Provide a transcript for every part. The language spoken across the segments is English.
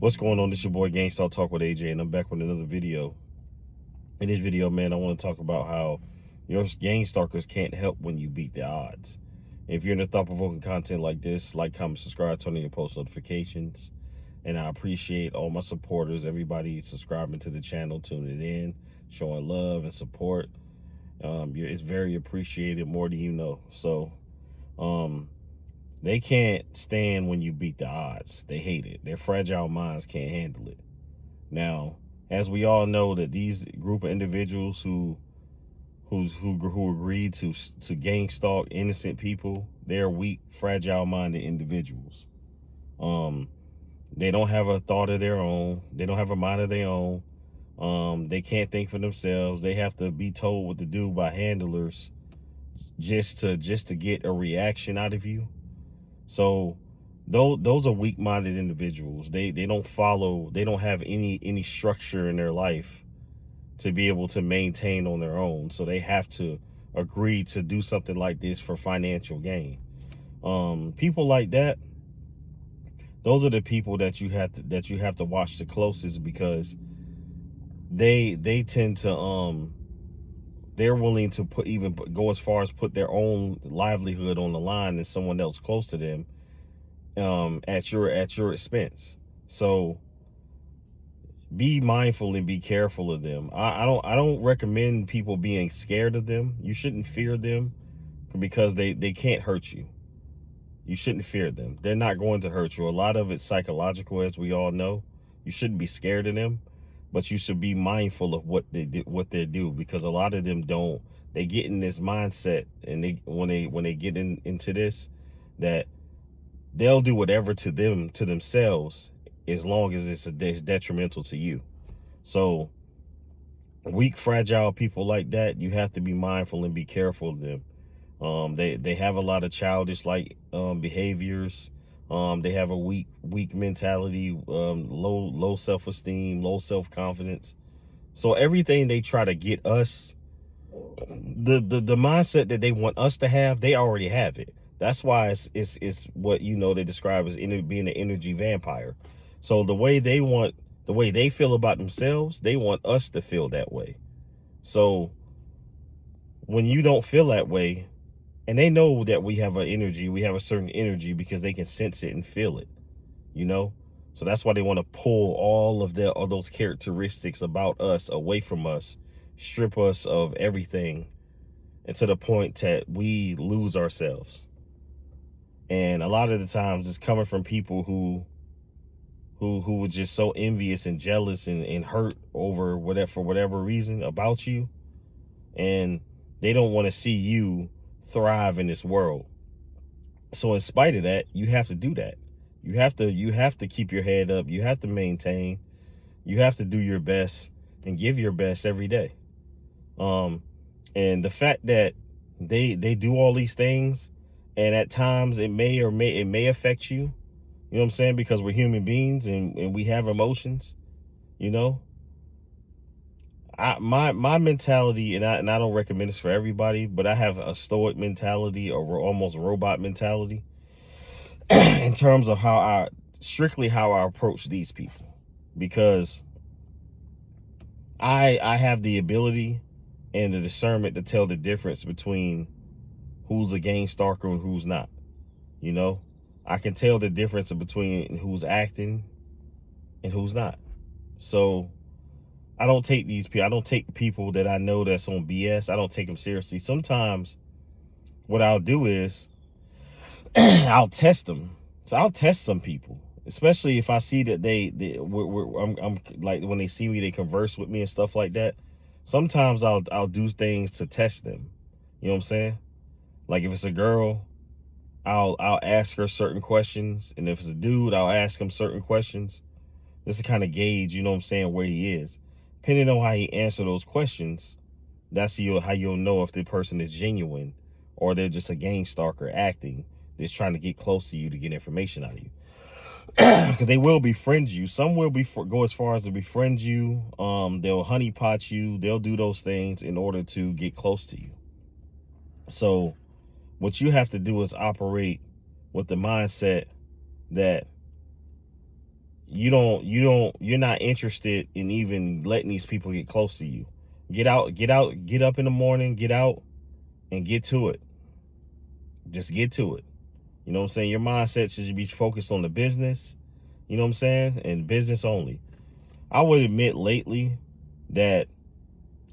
What's going on? This your boy Gangstalkers Talk with AJ, and I'm back with another video. In this video, man, I want to talk about how your Gangstalkers can't help when you beat the odds. If you're into thought-provoking content like this, like, comment, subscribe, turn on your post notifications. And I appreciate all my supporters, everybody subscribing to the channel, tuning in, showing love and support. It's very appreciated, more than you know. So, they can't stand when you beat the odds. They hate it. Their fragile minds can't handle it. Now, as we all know, that these group of individuals who agreed to gang stalk innocent people, they're weak, fragile-minded individuals. They don't have a thought of their own. They don't have a mind of their own. They can't think for themselves. They have to be told what to do by handlers just to get a reaction out of you. So those are weak-minded individuals. They don't follow, they don't have any structure in their life to be able to maintain on their own. So they have to agree to do something like this for financial gain. People like that, those are the people that you have to watch the closest, because they tend to they're willing to go as far as put their own livelihood on the line and someone else close to them at your expense. So be mindful and be careful of them. I don't recommend people being scared of them. You shouldn't fear them, because they can't hurt you. You shouldn't fear them. They're not going to hurt you. A lot of it's psychological, as we all know. You shouldn't be scared of them, but you should be mindful of what they do, because a lot of them don't. They get in this mindset, and when they get into this, that they'll do whatever to themselves, as long as it's detrimental to you. So weak, fragile people like that, you have to be mindful and be careful of them. They have a lot of childish behaviors. They have a weak mentality, low self-esteem, low self-confidence. So everything they try to get us, the mindset that they want us to have, they already have it. That's why it's what, they describe as being an energy vampire. So the way they feel about themselves, they want us to feel that way. So when you don't feel that way, and they know that we have a certain energy, because they can sense it and feel it, So that's why they want to pull all of those characteristics about us away from us, strip us of everything, and to the point that we lose ourselves. And a lot of the times it's coming from people who were just so envious and jealous and hurt over for whatever reason about you, and they don't want to see you thrive in this world. So in spite of that, you have to do that. You have to keep your head up. You have to maintain. You have to do your best and give your best every day. And the fact that they do all these things, and at times it may affect you. You know what I'm saying? Because we're human beings, and we have emotions. My mentality, and I don't recommend this for everybody, but I have a stoic mentality, or almost robot mentality, in terms of strictly how I approach these people, because I have the ability and the discernment to tell the difference between who's a gang stalker and who's not. I can tell the difference between who's acting and who's not. So I don't take people that I know that's on BS. I don't take them seriously. Sometimes what I'll do is I'll test them. So I'll test some people, especially if I see that I'm like, when they see me, they converse with me and stuff like that. Sometimes I'll do things to test them. You know what I'm saying? Like if it's a girl, I'll ask her certain questions, and if it's a dude, I'll ask him certain questions. This is kind of gauge, you know what I'm saying, where he is. Depending on how he answers those questions, that's how you'll know if the person is genuine, or they're just a gang stalker acting, just trying to get close to you to get information out of you. Because they will befriend you. Some will go as far as to befriend you. They'll honeypot you. They'll do those things in order to get close to you. So what you have to do is operate with the mindset that you're not interested in even letting these people get close to you. Get out, get up in the morning, get out and get to it. Just get to it. You know what I'm saying? Your mindset should be focused on the business, you know what I'm saying? And business only. I would admit lately that,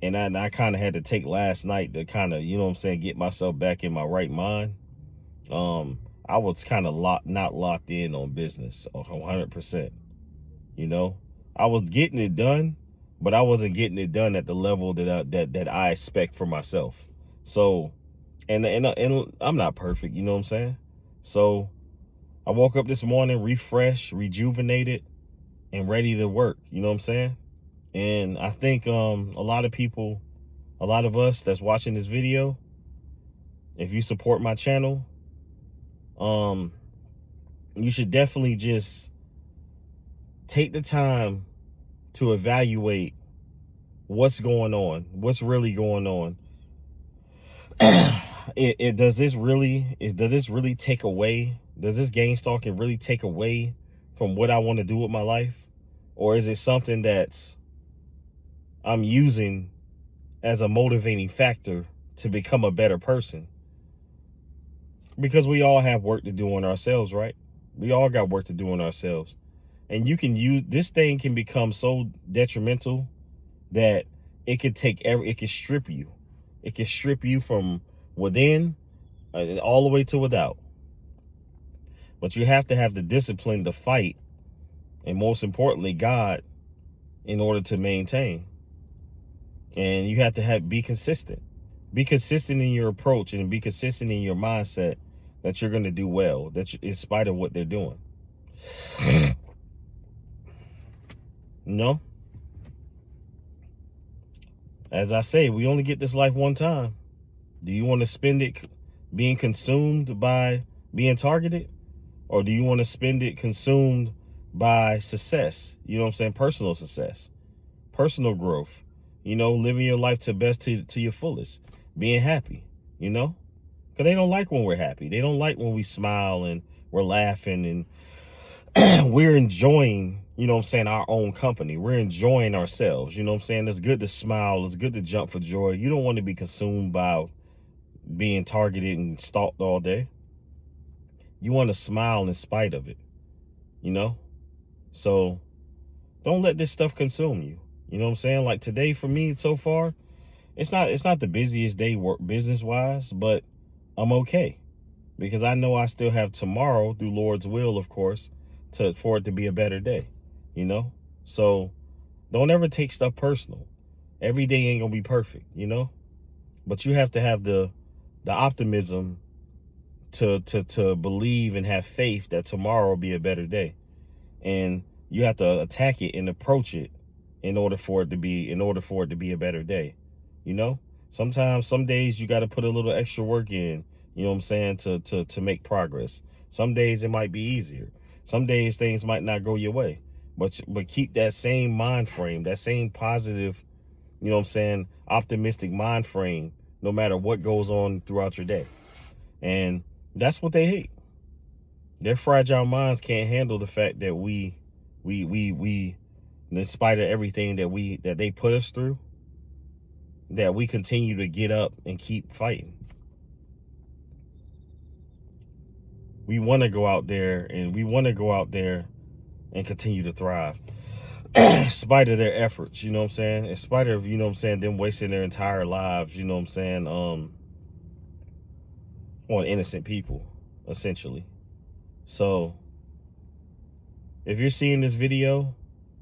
and I kind of had to take last night to kind of, you know what I'm saying, get myself back in my right mind. I was kind of not locked in on business 100%. You know, I was getting it done, but I wasn't getting it done at the level that I expect for myself. So, and I'm not perfect, you know what I'm saying? So I woke up this morning refreshed, rejuvenated, and ready to work, you know what I'm saying? And I think a lot of people, a lot of us that's watching this video, if you support my channel, you should definitely just take the time to evaluate what's going on, what's really going on. Does this really take away? Does this gang stalking really take away from what I want to do with my life? Or is it something that's I'm using as a motivating factor to become a better person? Because we all have work to do on ourselves, right? We all got work to do on ourselves. And you can use, this thing can become so detrimental that it could it can strip you. It can strip you from within all the way to without. But you have to have the discipline to fight, and most importantly, God, in order to maintain. And you have to be consistent. Be consistent in your approach and be consistent in your mindset that you're going to do well, in spite of what they're doing. No. As I say, we only get this life one time. Do you want to spend it being consumed by being targeted? Or do you want to spend it consumed by success? You know what I'm saying? Personal success, personal growth, you know, living your life to your fullest, being happy, you know? Because they don't like when we're happy. They don't like when we smile and we're laughing and we're enjoying, you know what I'm saying, our own company. We're enjoying ourselves. You know what I'm saying? It's good to smile. It's good to jump for joy. You don't want to be consumed by being targeted and stalked all day. You want to smile in spite of it, you know? So don't let this stuff consume you. You know what I'm saying? Like today for me so far, it's not the busiest day business wise, but I'm okay because I know I still have tomorrow through Lord's will, of course, for it to be a better day, you know? So don't ever take stuff personal. Every day ain't gonna be perfect, you know? But you have to have the optimism to believe and have faith that tomorrow will be a better day. And you have to attack it and approach it in order for it to be a better day. You know, sometimes some days you got to put a little extra work in, you know what I'm saying, to make progress. Some days it might be easier. Some days things might not go your way, but keep that same mind frame, that same positive, you know what I'm saying, optimistic mind frame, no matter what goes on throughout your day. And that's what they hate. Their fragile minds can't handle the fact that we, in spite of everything that they put us through, that we continue to get up and keep fighting. We want to go out there and continue to thrive in spite of their efforts, you know what I'm saying? In spite of, you know what I'm saying, them wasting their entire lives, you know what I'm saying, on innocent people, essentially. So if you're seeing this video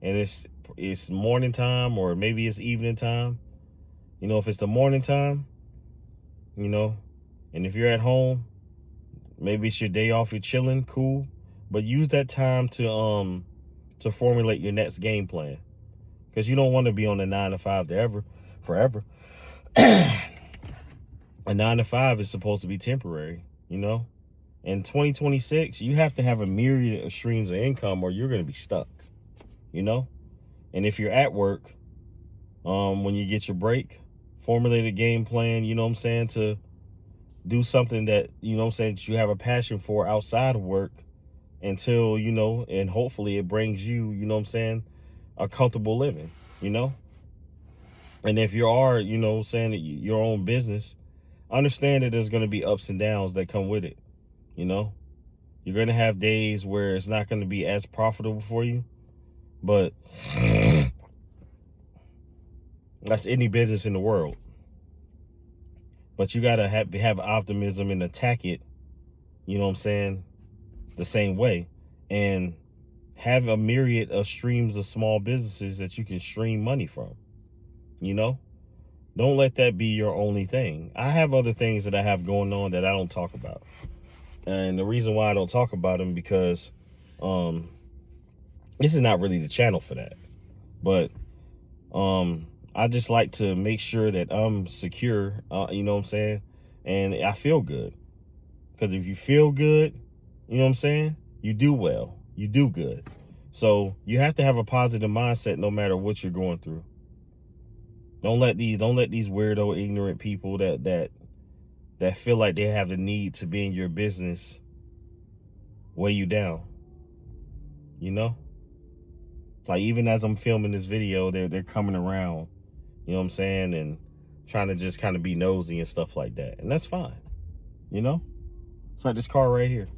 and it's morning time or maybe it's evening time, you know, if it's the morning time, you know, and if you're at home, maybe it's your day off, you're chilling, cool, but use that time to formulate your next game plan, because you don't want to be on the 9 to 5 forever. A 9 to 5 is supposed to be temporary, you know. In 2026, you have to have a myriad of streams of income or you're going to be stuck, you know. And if you're at work, when you get your break, formulate a game plan, you know what I'm saying, to do something that, you know what I'm saying, that you have a passion for outside of work until, you know, and hopefully it brings you, you know what I'm saying, a comfortable living, you know. And if you are, you know, saying that your own business, understand that there's going to be ups and downs that come with it. You know, you're going to have days where it's not going to be as profitable for you, but that's any business in the world. But you got to have optimism and attack it, you know what I'm saying, the same way. And have a myriad of streams of small businesses that you can stream money from, you know. Don't let that be your only thing. I have other things that I have going on that I don't talk about. And the reason why I don't talk about them because this is not really the channel for that. But I just like to make sure that I'm secure, you know what I'm saying? And I feel good. Because if you feel good, you know what I'm saying? You do well. You do good. So you have to have a positive mindset no matter what you're going through. Don't let these weirdo, ignorant people that feel like they have the need to be in your business weigh you down. You know? Like, even as I'm filming this video, they're coming around, you know what I'm saying, and trying to just kind of be nosy and stuff like that. And that's fine. You know? It's like this car right here.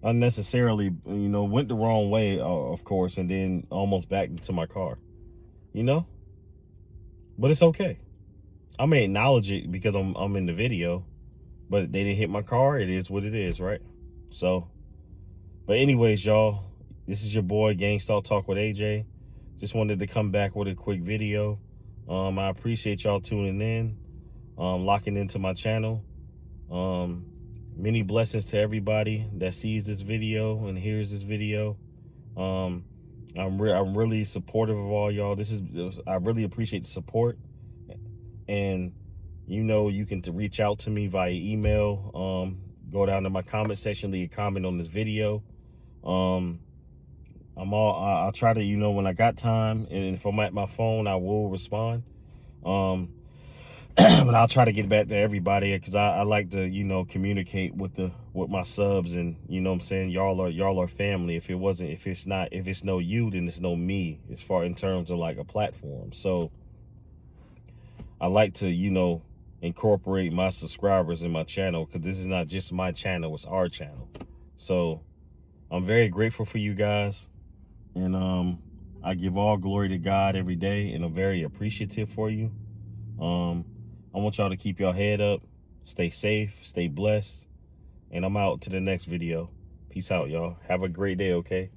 Unnecessarily, you know, went the wrong way, of course, and then almost backed into my car. You know? But it's okay. I may acknowledge it because I'm in the video, but they didn't hit my car. It is what it is, right? So, but anyways, y'all, this is your boy Gangstalk Talk with AJ. Just wanted to come back with a quick video. I appreciate y'all tuning in, locking into my channel. Many blessings to everybody that sees this video and hears this video. I'm really supportive of all y'all. I really appreciate the support. And you know, you can reach out to me via email. Go down to my comment section, leave a comment on this video. I'll try to, you know, when I got time, and if I'm at my phone, I will respond. But I'll try to get back to everybody because I like to, you know, communicate with my subs, and you know what I'm saying, y'all are family. If it's no you, then it's no me, as far in terms of like a platform. So I like to, you know, incorporate my subscribers in my channel because this is not just my channel, it's our channel. So I'm very grateful for you guys, and I give all glory to God every day, and I'm very appreciative for you. I want y'all to keep your head up, stay safe, stay blessed, and I'm out to the next video. Peace out, y'all. Have a great day, okay?